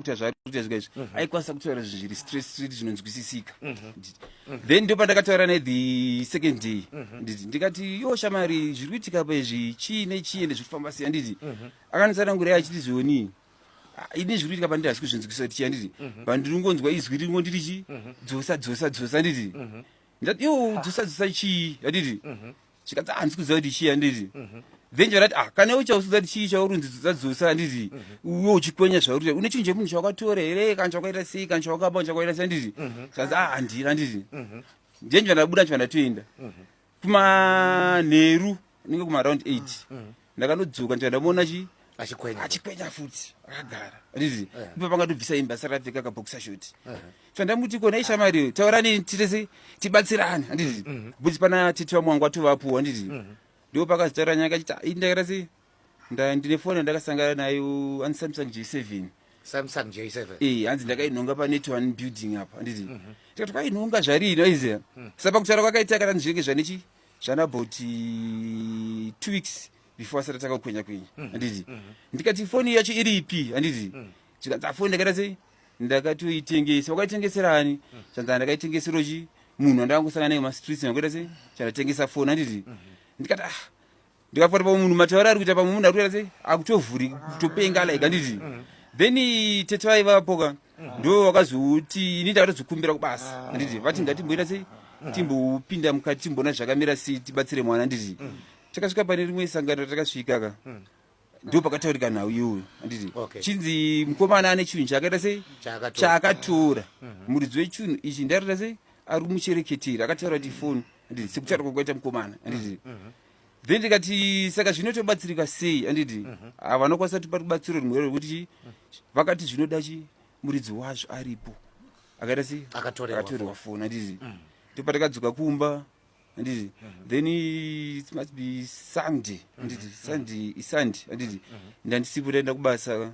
kuita zvari kuita zvikaizvi aikwanisa kutaura zviri straight zvinonzwisisika. Then ndo pandakataura naye the second day ndikati yo shamari zviri kuitika paizvi chii nechii ende zviri kufamba sei handiti akanditsanangura achiti zvoni ini zviri kuitika pandiri asi kuzvinzwisisa kuti chii handiti pandiringonzwa izwi ringondiri chii dzosa handiti ndati yo dzosa chii handiti chikati handisi kuziva kuti chii handiti then ndikati kana uchauziva kuti chii chaurunzi dzosa handiti uwe uchikwenya zvauri une chinhu chemunhu chawakatora here kana chawakaita sei kana chawakaba chawakaita sei handiti zikazi handiri handiti then ndabuda ndatoenda kumanheru inenge kumaaround 8 ndakanodzoka ndamuona achikwenya futi akagara handiti ipo pangatobvisa imba saka apfeka kabhokisa shoti chandamuti kona ishamari taurani titese tibatsirane handiti bvunzi pana tete wamwangu atovapo handiti ndo pakazitaura nyaya kachiti ndakaita sei ndine foni yandakasangana nayo ani Samsung J7 hanzi ndakainhonga pa-net1 building apa handiti tikati kwainhonga zvarino aiziya saka pakutaura kwakaita kana zvinenge zvanechi zvanabout 2 weeks before asati takakwenya handiti ndikati foni yacho iri ipi handiti tikanzi foni ndakaita sei ndakatoitengesa wakaitengeserani chanza ndakaitengeserochi munhu wandakangosangana naye mumastreets ndakaita sei chandatengesa foni handiti ndikati ndikafota pamwe munhu mataura ari kuita pamwe munhu ari kuita sei akutovhuri kutopenga like handiti then tete vaivapoka ndo wakazoti ini ndakatozokumbira kubasa handiti vati ngatimboita sei timbopinda mukati timboona zvakamira sei tibatsire mwana handiti takasvika pane rimwe sangano takasvikaka ndo pakataurika nhau iyoyo handiti chinzi mukomana ane chinhu chaakaita sei chaakatora muridzi wechinhu ichi ndarita sei ari kumuchereketera akataura kuti foni handiti sekutaura kwakaita mukomana handiti then ndikati saka zvinotobatsirika sei handiti vanokwanisa tipa rubatsiro rumwe rwekuti vakati zvinoda muridzi wazvo aripo akaita sei akatorerwa foni handiti topatakadzoka kumba handiti then it must be Sunday handiti Sunday handiti ndandisipo taenda kubasa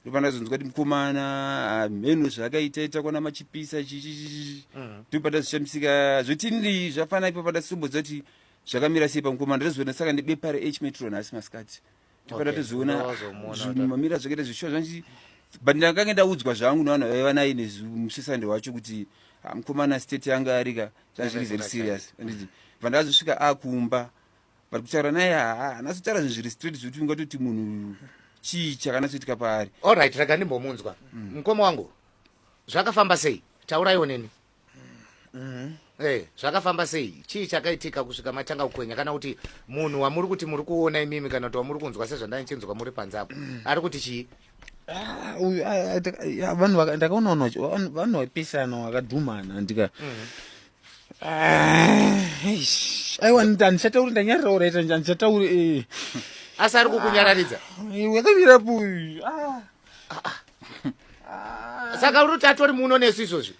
ndopandazonzwa kuti mukomana mheno zvakaita kwana machipisa ndopandazvishamisika zvotini zvafana ipo pandasitomboziva kuti zvakamira sei pamukomana ndazoona saka nebepa reH metro nhasi masikati topandatozoona zvinhu mamira zvakaita zvishuwa zvanchi but ndakange ndaudzwa zvangu nevanhu vaiva naye nemusesande wacho kuti mukomana state yanga arika zvazviri very serious handiti vandakazosvika akumba but kutaura naye hanazotaura zvinhu zviri straight zvokuti ungatoti munhu chii chakanatsoitika paari. Alright, rega ndimbomunzwa mukoma wangu zvakafamba sei tauraiwo neni zvakafamba sei chii chakaitika kusvika matanga kukwenya kana kuti munhu wamuri kuti muri kuona imimi kana kuti wamuri kunzwa sezvandaichinzwa muri panzapo ari kuti chii vanhu ndakaona vanhu vapisana vakadhumana ndika aiwa handishatauri ndanyarira uraita handishatauri asi ari kukunyararidza wakamirapo saka uri kuti atori muno nesu izvozvi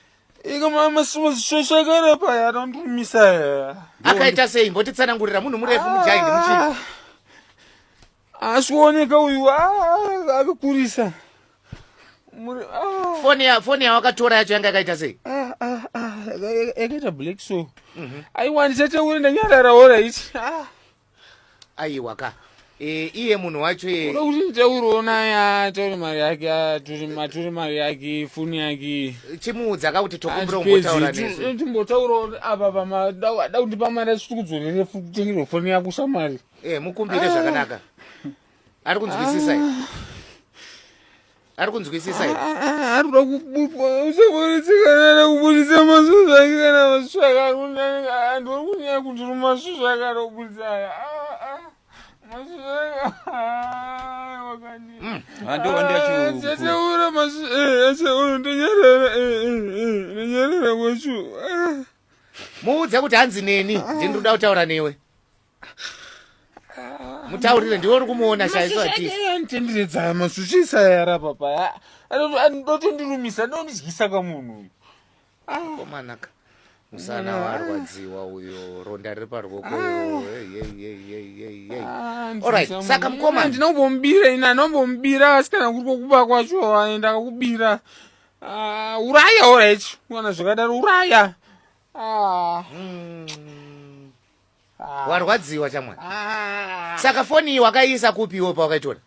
ikamamasiwazishosvakara paya anondimisa akaita sei mbotitsanangurira munhu murefu mujaindi muchii asikuoneka uyu akakurisa foni yawakatora yacho yanga yakaita sei yakaita black so aiwa ndisatauri ndanyararawo right aiwa ka iye munhu wacho oda kuti nditauriwo naye ataure mari yake atore mari yake foni yake chimuudza kakuti tokumbira umbotaura nesu timbotaurawo apa da kundipa mari asiti kudzorere kutengerwa foni yako shamari mukumbire zvakanaka ari kunzwisisa ari kunzwisisa ari kuda usaboretsekana kubudisa masvosve ake kana masvosve ake andori kunyanya kundiri masvosve ake ari kubudisa aya handovandachoachaura ndanyarara kwacho muudze kuti hanzi neni ndinoda kutaura newe mutaurire ndiwe uri kumuona shaisatitenderedza masvosvisa yara papa ndotondirumisa ndondizyisa kamunhu komanaka musana warwadziwa uyo ronda riri parwoko alright saka mukoma ndinombomubira ina ndombomubira asi kana kuri kokuba kwacho ndakakubira uraya alright kuona zvakadaro uraya warwadziwa chamwana saka foni iyi wakaiisa kupiwo pawakaitora